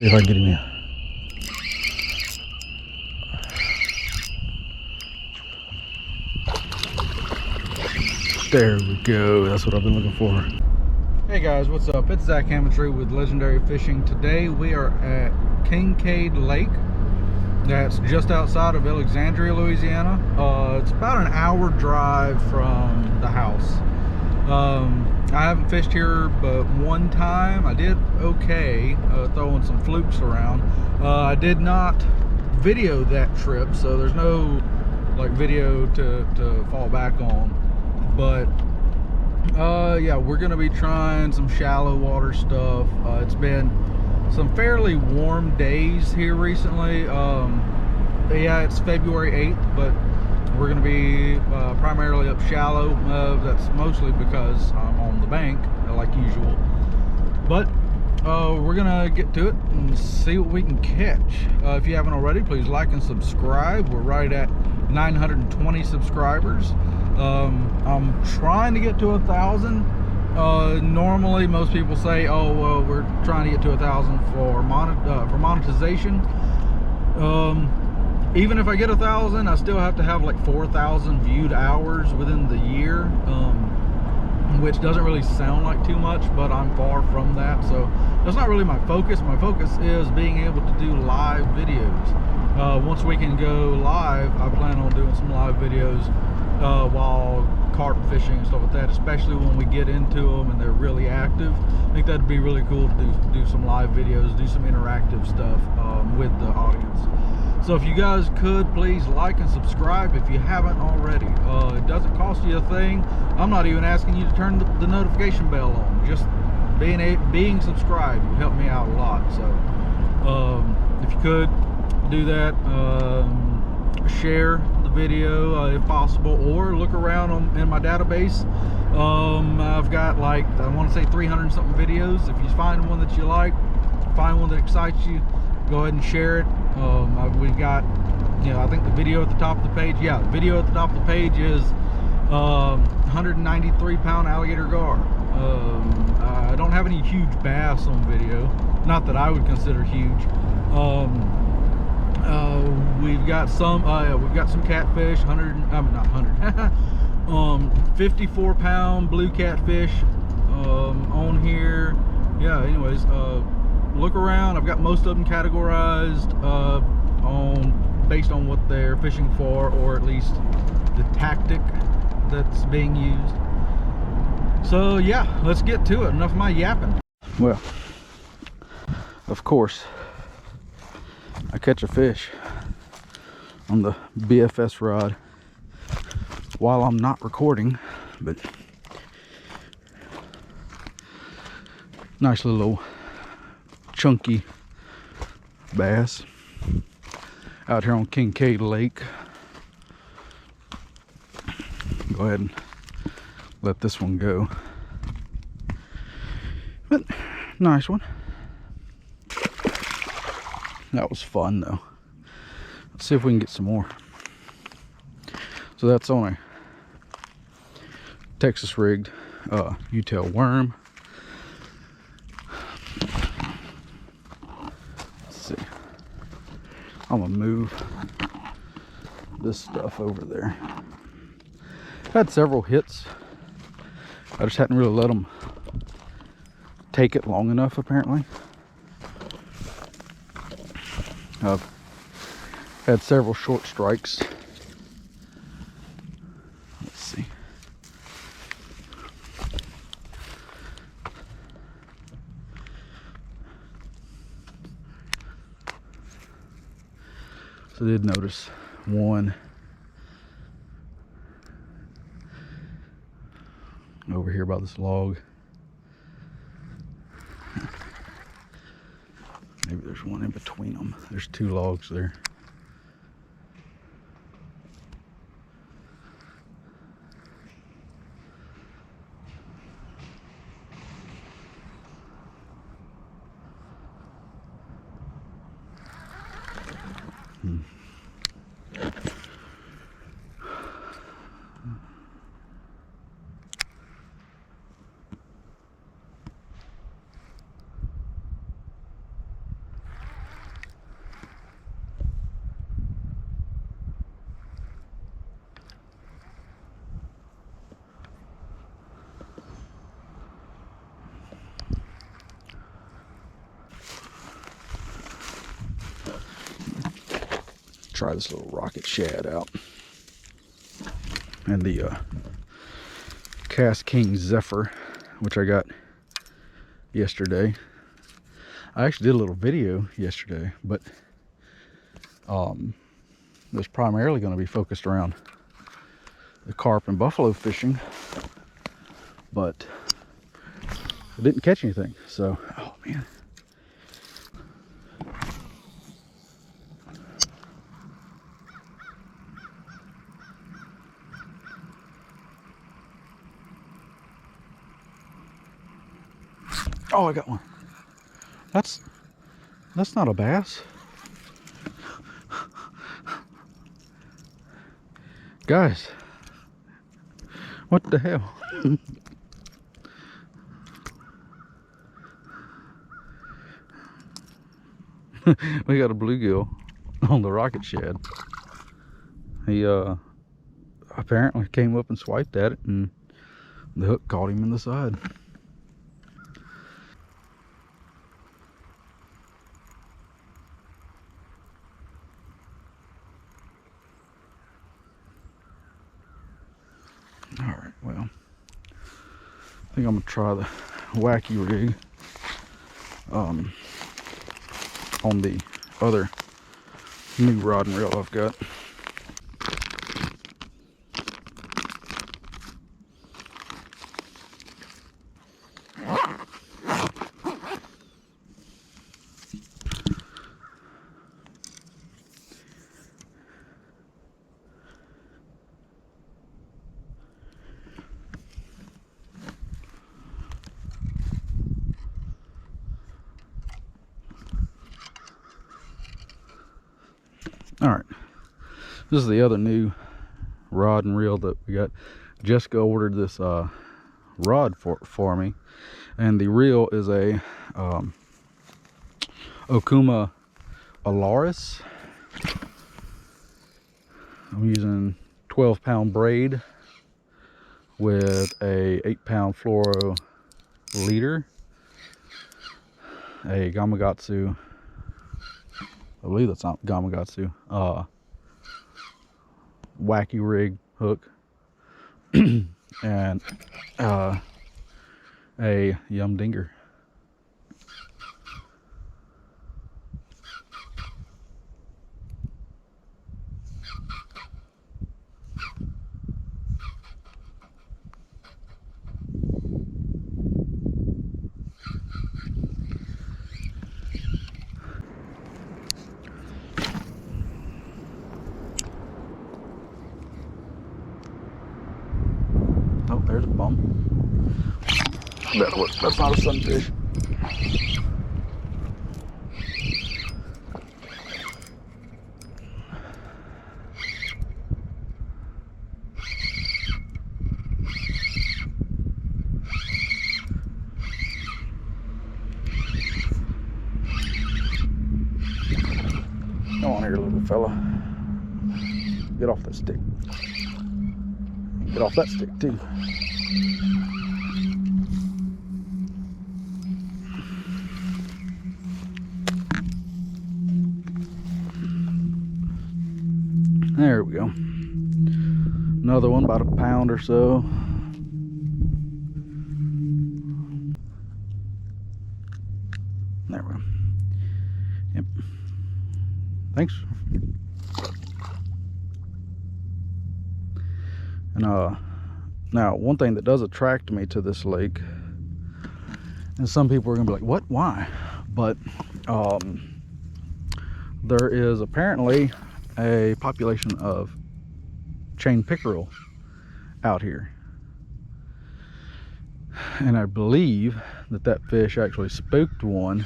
See if I can get him in. There we go. That's what I've been looking for. Hey guys, what's up? It's Zach Hammontree with Legendary Fishing. Today we are at Cade Lake. That's just outside of Alexandria, Louisiana. It's about an hour drive from the house. I haven't fished here but one time. I did okay throwing some flukes around. I did not video that trip, so there's no like video to fall back on. But yeah, we're gonna be trying some shallow water stuff. It's been some fairly warm days here recently. Yeah, it's February 8th, but we're gonna be primarily up shallow. That's mostly because I'm on the bank like usual. But we're gonna get to it and see what we can catch. If you haven't already, please like and subscribe. We're right at 920 subscribers. I'm trying to get to 1,000. Normally most people say, oh well, we're trying to get to 1,000 for monetization. Even if I get 1,000, I still have to have like 4,000 viewed hours within the year, which doesn't really sound like too much, but I'm far from that. So that's not really my focus. My focus is being able to do live videos. Once we can go live, I plan on doing some live videos while carp fishing and stuff like that, especially when we get into them and they're really active. I think that'd be really cool to do some live videos, do some interactive stuff with the audience. So if you guys could please like and subscribe if you haven't already. It doesn't cost you a thing. I'm not even asking you to turn the notification bell on. Just being subscribed would help me out a lot. So if you could do that, share the video if possible, or look around in my database. I've got like, I want to say 300 something videos. If you find one that you like, find one that excites you, go ahead and share it. We've got, you know, I think the video at the top of the page, yeah, the video at the top of the page is 193 pound alligator gar. I don't have any huge bass on video, not that I would consider huge. We've got some catfish, 54 pound blue catfish on here. Yeah, anyways, look around. I've got most of them categorized based on what they're fishing for, or at least the tactic that's being used. So yeah, let's get to it. Enough of my yapping. Well, of course, I catch a fish on the BFS rod while I'm not recording, but nice little chunky bass out here on Cade Lake. Go ahead and let this one go, but nice one. That was fun though. Let's see if we can get some more. So that's on a Texas rigged U-tail worm. Let's see. I'm gonna move this stuff over there. Had several hits. I just hadn't really let them take it long enough, apparently. I've had several short strikes. Let's see. So I did notice one over here by this log. Maybe there's one in between them. There's two logs there. try this little rocket shad out. And the Cast King Zephyr, which I got yesterday. I actually did a little video yesterday, but it was primarily going to be focused around the carp and buffalo fishing, but I didn't catch anything. So, oh man. Oh, I got one. That's not a bass. Guys, what the hell? We got a bluegill on the rocket shed. He apparently came up and swiped at it, and the hook caught him in the side. Alright, well, I think I'm gonna try the Wacky rig on the other new rod and reel I've got. Alright, this is the other new rod and reel that we got. Jessica ordered this rod for me, and the reel is a Okuma Alaris. I'm using 12-pound braid with a 8-pound fluoro leader, a Gamakatsu, I believe that's not Gamakatsu, Wacky rig hook, and a Yum Dinger. Oh, there's a bum. That's not a sunfish. Come on here, little fella. Get off that stick. Get off that stick too. There we go. Another one, about a pound or so. There we go. Yep. Thanks. And now one thing that does attract me to this lake, and some people are gonna be like, what, why? But there is apparently a population of chain pickerel out here, and I believe that fish actually spooked one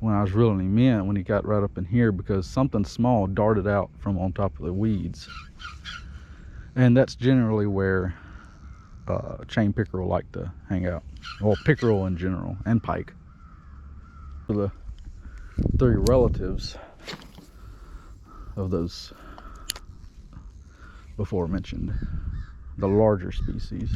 when I was reeling him in, when he got right up in here, because something small darted out from on top of the weeds. And that's generally where chain pickerel like to hang out. Well, pickerel in general, and pike. For the three relatives of those before mentioned, the larger species.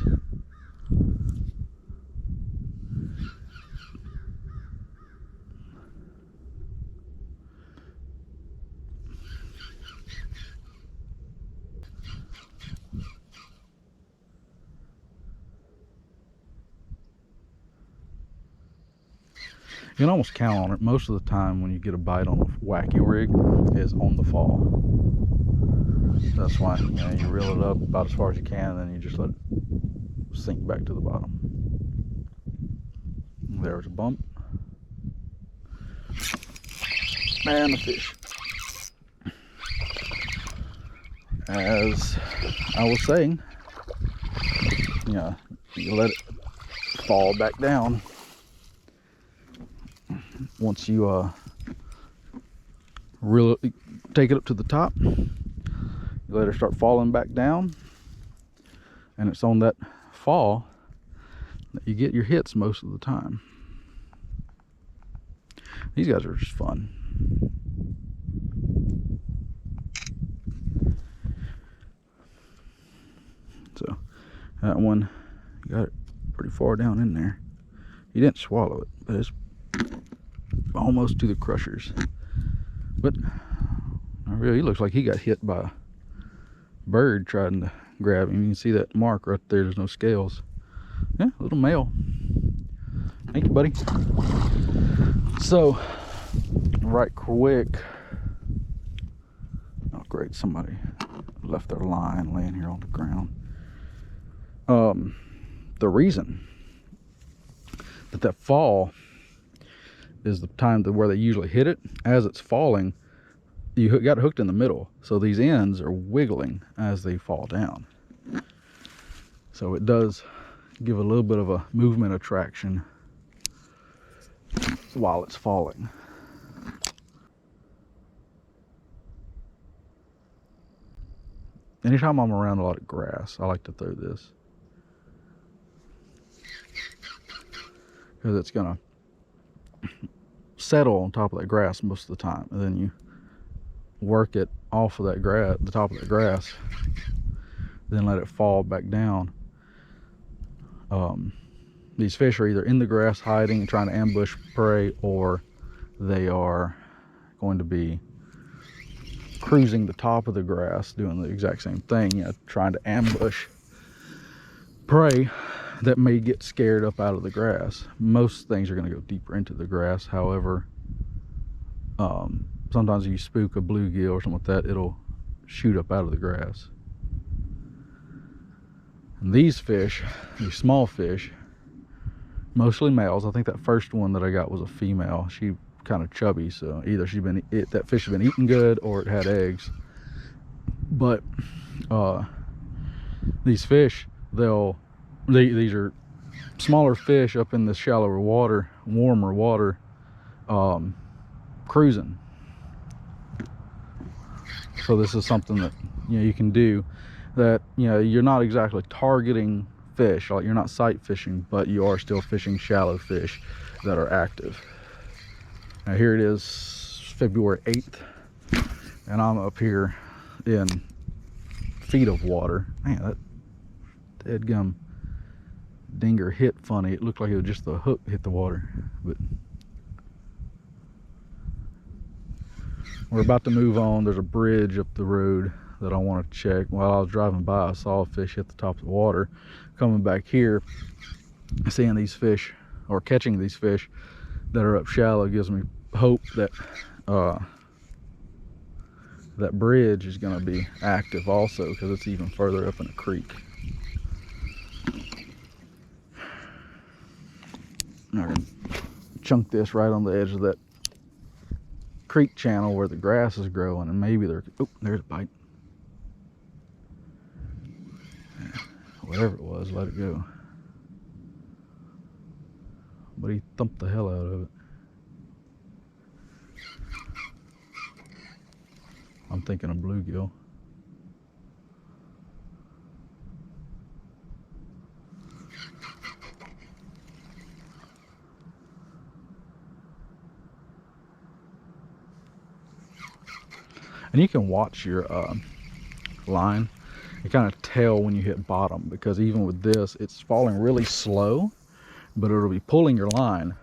You can almost count on it. Most of the time when you get a bite on a wacky rig is on the fall. That's why, you know, you reel it up about as far as you can, and then you just let it sink back to the bottom. There's a bump. And the fish. As I was saying, you know, you let it fall back down. Once you really take it up to the top, you let her start falling back down, and it's on that fall that you get your hits most of the time. These guys are just fun. So that one, you got it pretty far down in there. You didn't swallow it, but it's almost to the crushers. But really, he looks like he got hit by a bird trying to grab him. You can see that mark right there. There's no scales. Yeah, little male. Thank you, buddy. So, right quick. Oh, great. Somebody left their line laying here on the ground. The reason that fall is the time to where they usually hit it. As it's falling, you got it hooked in the middle, so these ends are wiggling as they fall down. So it does give a little bit of a movement attraction while it's falling. Anytime I'm around a lot of grass, I like to throw this, because it's gonna settle on top of that grass most of the time, and then you work it off of that grass, the top of that grass, then let it fall back down. These fish are either in the grass hiding and trying to ambush prey, or they are going to be cruising the top of the grass doing the exact same thing, you know, trying to ambush prey that may get scared up out of the grass. Most things are going to go deeper into the grass. However, sometimes if you spook a bluegill or something like that, it'll shoot up out of the grass. And these fish, these small fish, mostly males. I think that first one that I got was a female. She kind of chubby, so either that fish has been eating good or it had eggs. But these fish, these are smaller fish up in the shallower water, warmer water, cruising. So this is something that, you know, you can do, that, you know, you're not exactly targeting fish, like you're not sight fishing, but you are still fishing shallow fish that are active. Now here it is, February 8th, and I'm up here in feet of water. Man, that deadgum dinger hit funny. It looked like it was just the hook hit the water. But we're about to move on. There's a bridge up the road that I want to check. While I was driving by, I saw a fish hit the top of the water. Coming back here, seeing these fish, or catching these fish that are up shallow, gives me hope that that bridge is going to be active also, because it's even further up in the creek. I'm going to chunk this right on the edge of that creek channel where the grass is growing, and maybe there's a bite. Whatever it was, let it go. But he thumped the hell out of it. I'm thinking of bluegill. And you can watch your line. You kind of tell when you hit bottom, because even with this, it's falling really slow, but it'll be pulling your line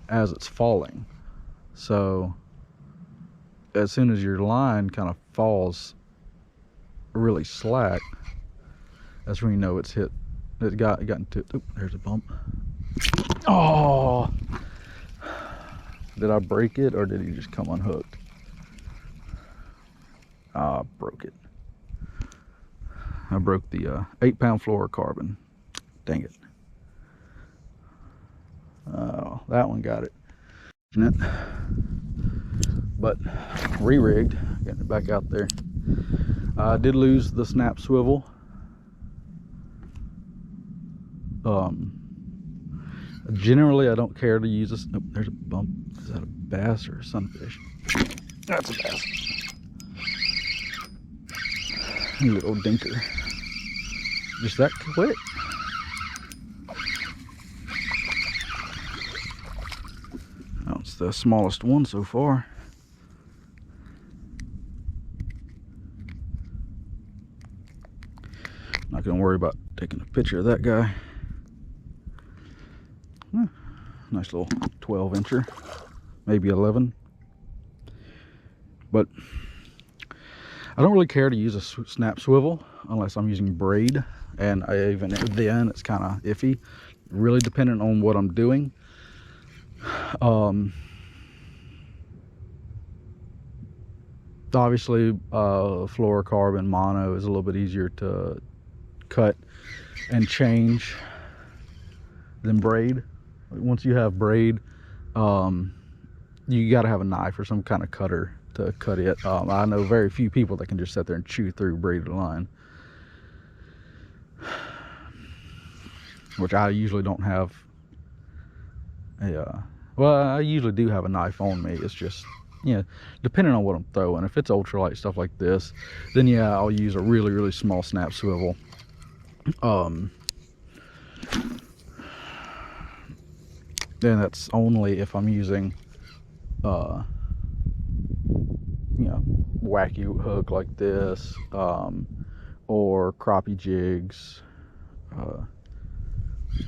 as it's falling. So as soon as your line kind of falls really slack, that's when you know it's hit. It got into, there's a bump. Oh, Did I break it or did he just come unhooked? Ah, broke it. I broke the 8-pound fluorocarbon. Dang it. Oh, that one got it. But re-rigged, getting it back out there. I did lose the snap swivel. Generally, I don't care to use this. Oh, there's a bump. Is that a bass or a sunfish? That's a bass. Little dinker. Just that quick. Oh, it's the smallest one so far. Not gonna worry about taking a picture of that guy. Nice little 12-incher, maybe 11. But I don't really care to use a snap swivel unless I'm using braid, and even then it's kind of iffy, really dependent on what I'm doing. Obviously fluorocarbon mono is a little bit easier to cut and change than braid. Once you have braid, you got to have a knife or some kind of cutter to cut it. I know very few people that can just sit there and chew through braided line, which I usually don't have a well, I usually do have a knife on me. It's just, you know, depending on what I'm throwing. If it's ultralight stuff like this, then yeah, I'll use a really small snap swivel. Then that's only if I'm using you know, wacky hook like this, or crappie jigs,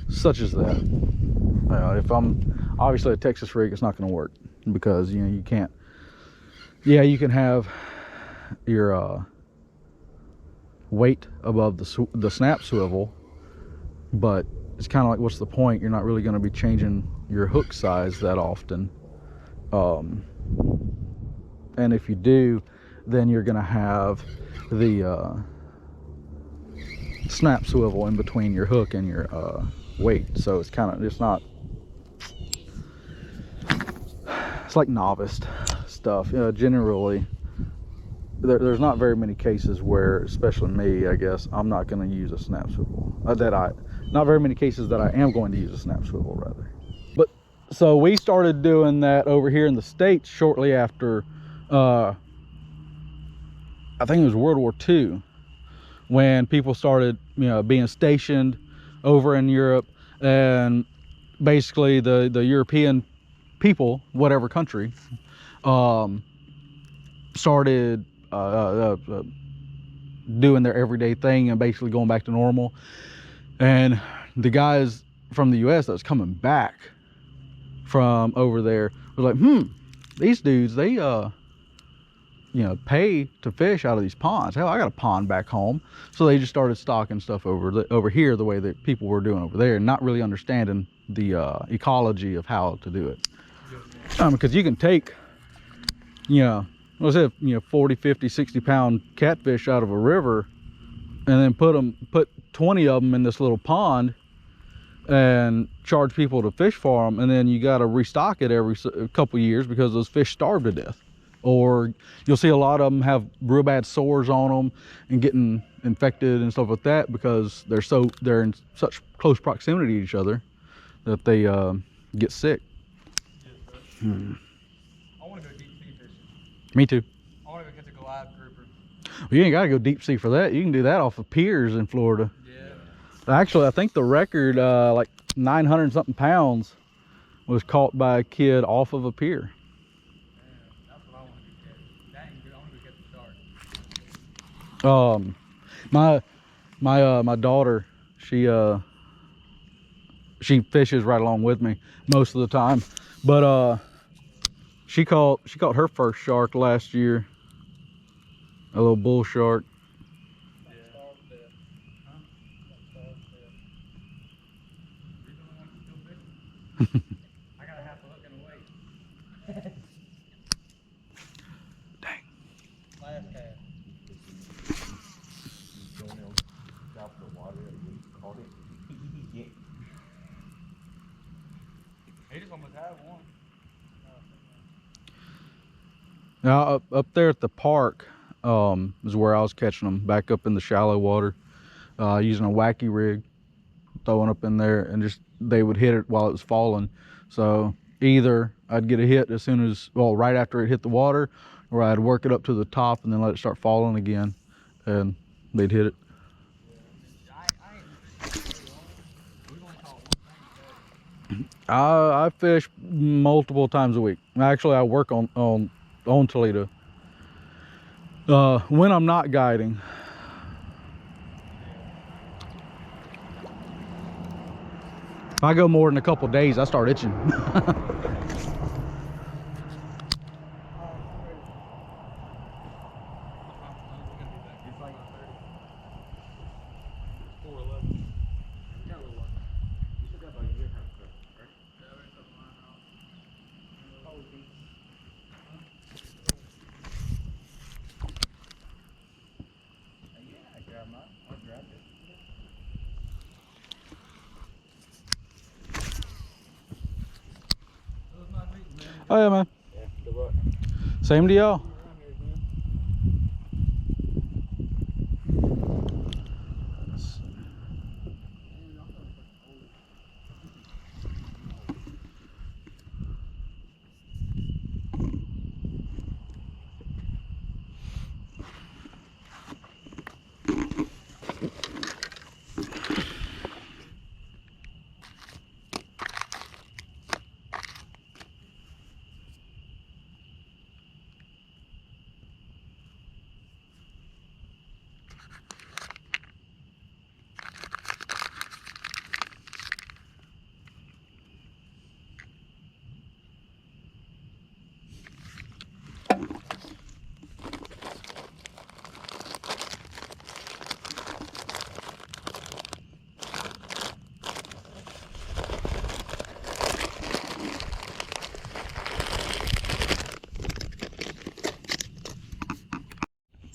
such as that. If I'm obviously a Texas rig, it's not going to work because, you know, you can't. Yeah, you can have your weight above the snap swivel, but it's kind of like, what's the point? You're not really going to be changing your hook size that often. And if you do, then you're going to have the snap swivel in between your hook and your weight. So it's kind of, it's not, it's like novice stuff. Generally, there's not very many cases where, especially me, I guess, I'm not going to use a snap swivel. Not very many cases that I am going to use a snap swivel, rather. But so we started doing that over here in the States shortly after, I think it was World War II, when people started, you know, being stationed over in Europe, and basically the European people, whatever country, started doing their everyday thing and basically going back to normal. And the guys from the US that was coming back from over there was like, these dudes, they you know, pay to fish out of these ponds. Hell, I got a pond back home. So they just started stocking stuff over here the way that people were doing over there, and not really understanding the ecology of how to do it. Because you can take, you know, let's say, you know, 40, 50, 60 pound catfish out of a river, and then put 20 of them in this little pond and charge people to fish for them, and then you got to restock it every couple years because those fish starve to death. Or you'll see a lot of them have real bad sores on them and getting infected and stuff like that because they're in such close proximity to each other that they get sick. Yes, I want to go deep sea fishing. Me too. I want to go catch a glide grouper. Well, you ain't got to go deep sea for that. You can do that off of piers in Florida. Yeah. Actually, I think the record, like 900 something pounds, was caught by a kid off of a pier. That's what I want to do. That ain't good. I want to go catch a shark. My daughter, she fishes right along with me most of the time, but she caught her first shark last year, a little bull shark. I got a half a hook and a weight. Dang. Last cast. Drop the water and you caught it. Yeah. He just almost had one. Now up there at the park is where I was catching them, back up in the shallow water, using a Wacky rig, throwing up in there, and just they would hit it while it was falling. So either I'd get a hit as soon as, well, right after it hit the water, or I'd work it up to the top and then let it start falling again, and they'd hit it. I fish multiple times a week. Actually, I work on Toledo. When I'm not guiding. If I go more than a couple days, I start itching. Oh yeah, man. Yeah, good luck. Same to y'all.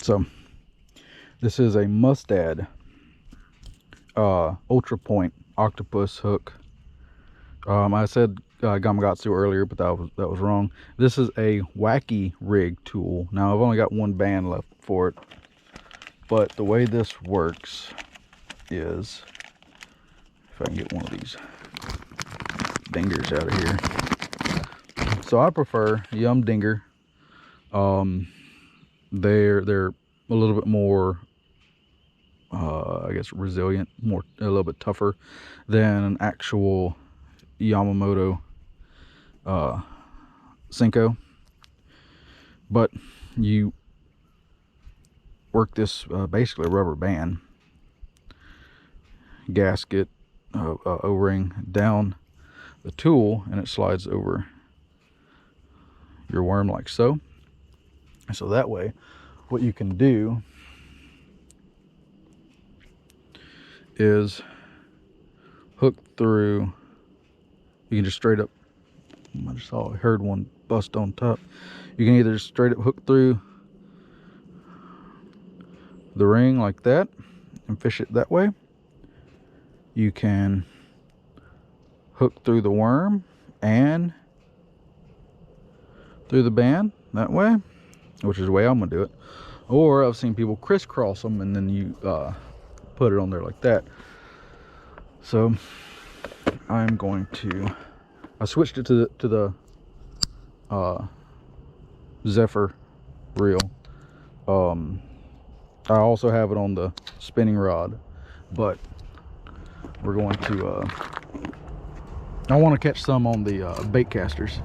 So this is a Mustad Ultra Point octopus hook. I said Gamakatsu earlier, but that was wrong. This is a Wacky rig tool. Now I've only got one band left for it, but the way this works is, if I can get one of these dingers out of here. So I prefer Yum Dinger. They're a little bit more, I guess, resilient, a little bit tougher than an actual Yamamoto Senko. But you work this basically a rubber band gasket O-ring down the tool, and it slides over your worm like so. So that way, what you can do is hook through. You can just straight up, I heard one bust on top. You can either straight up hook through the ring like that and fish it that way. You can hook through the worm and through the band that way, which is the way I'm gonna do it. Or I've seen people crisscross them and then you put it on there like that. So I'm going to, I switched it to the Zephyr reel. I also have it on the spinning rod, but we're going to I want to catch some on the bait casters.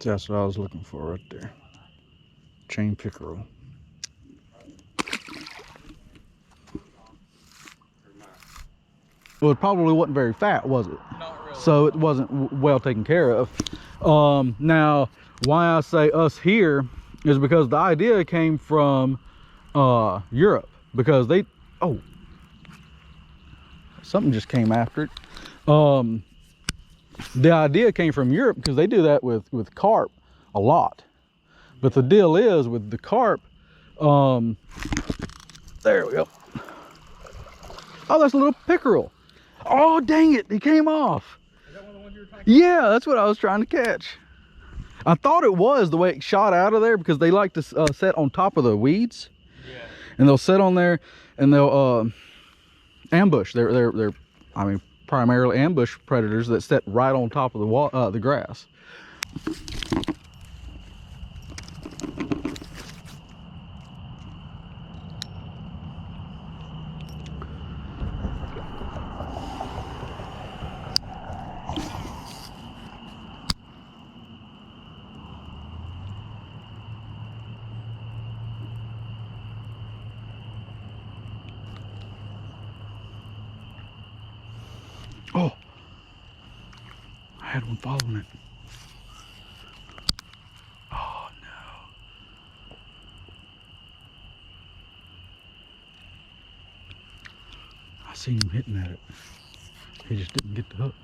That's what I was looking for right there. chain pickerel. Well, it probably wasn't very fat, was it? Not really. So it wasn't well taken care of. Now, why I say us here is because the idea came from Europe, because they, oh, something just came after it. The idea came from Europe because they do that with carp a lot. But the deal is with the carp, there we go. Oh, that's a little pickerel. Oh, dang it, he came off. Is that one of the ones you were talking Yeah, that's what I was trying to catch. I thought it was the way it shot out of there, because they like to set on top of the weeds. Yeah. And they'll sit on there and they'll ambush. They're I mean, primarily ambush predators that sit right on top of the grass. Oh, I had one following it. Oh no. I seen him hitting at it. He just didn't get the hook.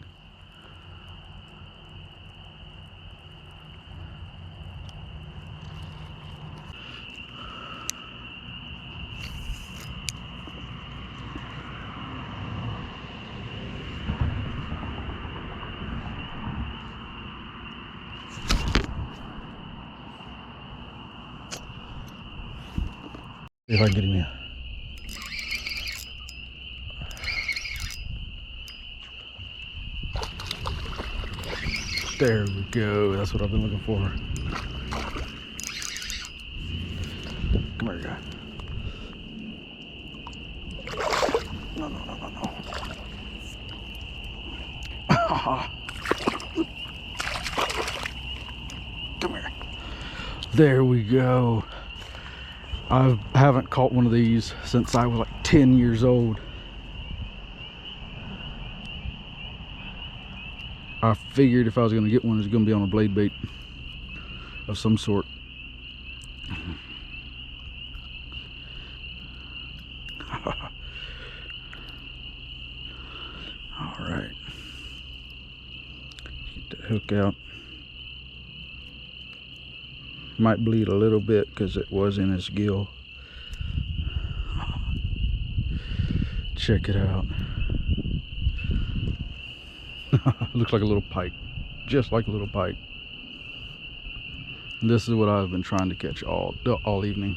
See if I can get him in. There we go. That's what I've been looking for. Come here, guy. No, no, no, no, no. Come here. There we go. I haven't caught one of these since I was like 10 years old. I figured if I was going to get one, it was going to be on a blade bait of some sort. All right. Get that hook out. Might bleed a little bit because it was in his gill. Check it out. Looks like a little pike, just like a little pike. This is what I've been trying to catch all evening.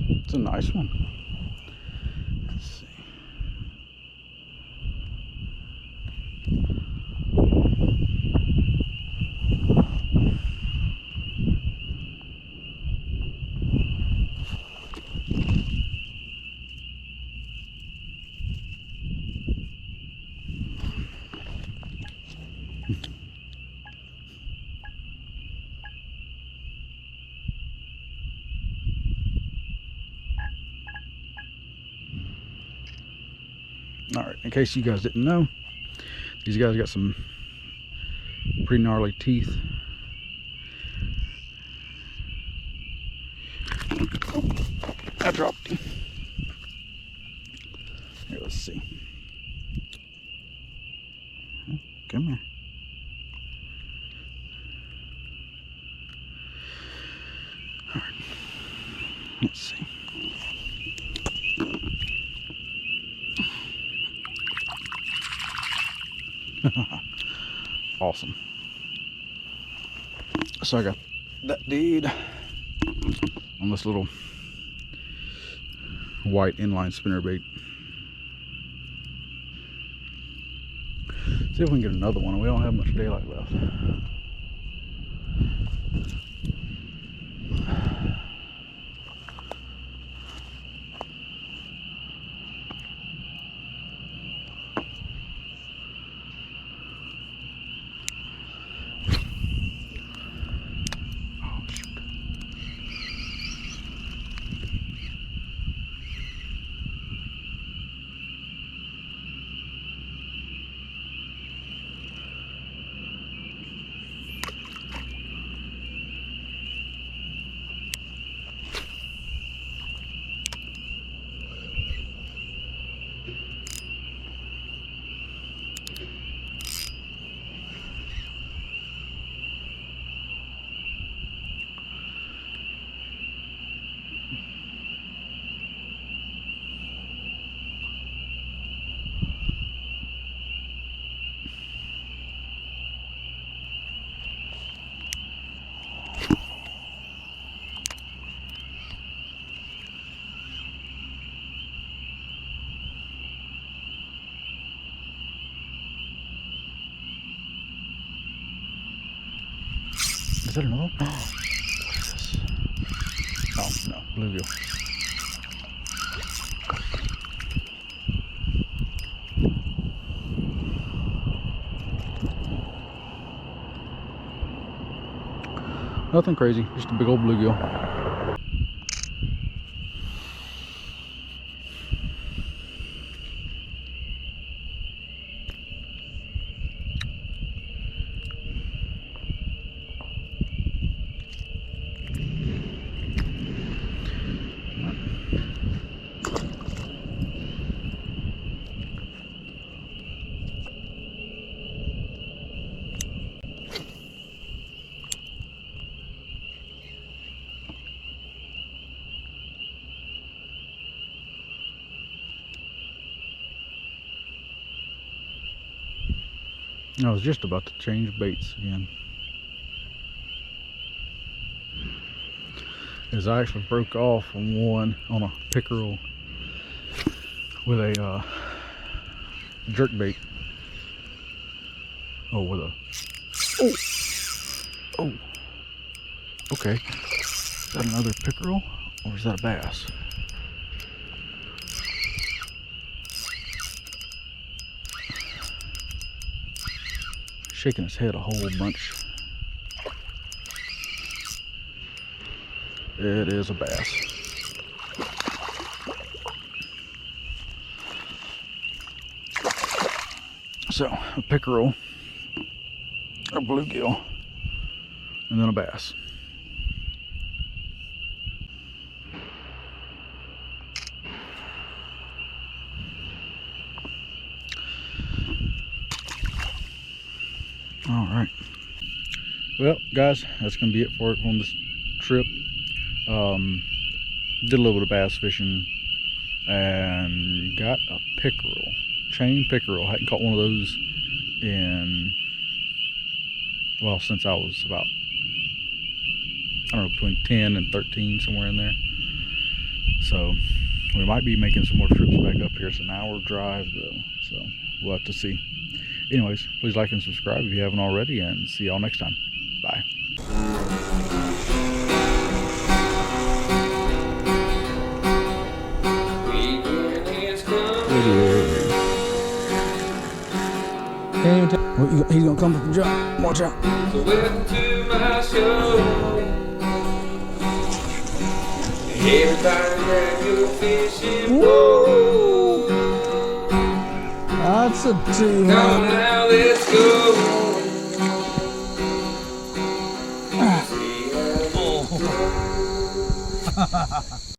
It's a nice one. Let's see. All right, in case you guys didn't know, these guys got some pretty gnarly teeth. Oh, I dropped him. Here, let's see. Come here. All right, let's see. Awesome. So I got that dude on this little white inline spinnerbait. See if we can get another one. We don't have much daylight left. that another one? What is this? Oh, no, bluegill. Nothing crazy, just a big old bluegill. I was just about to change baits again. As I actually broke off on one on a pickerel with a jerk bait. Oh, with a oh. Okay. Is that another pickerel or is that a bass? Shaking his head a whole bunch. It is a bass. So, a pickerel, a bluegill, and then a bass. All right. Well, guys, that's gonna be it for it on this trip. Did a little bit of bass fishing and got a pickerel, chain pickerel. Hadn't caught one of those in, well, since I was about, I don't know, between 10 and 13, somewhere in there. So we might be making some more trips back up here. It's an hour drive though, so we'll have to see. Anyways, please like and subscribe if you haven't already, and see y'all next time. Bye. He's gonna come from the jump. Watch out. So welcome to my show. Everybody grab your fishing pole. That's a 200. Come now, let's go. See how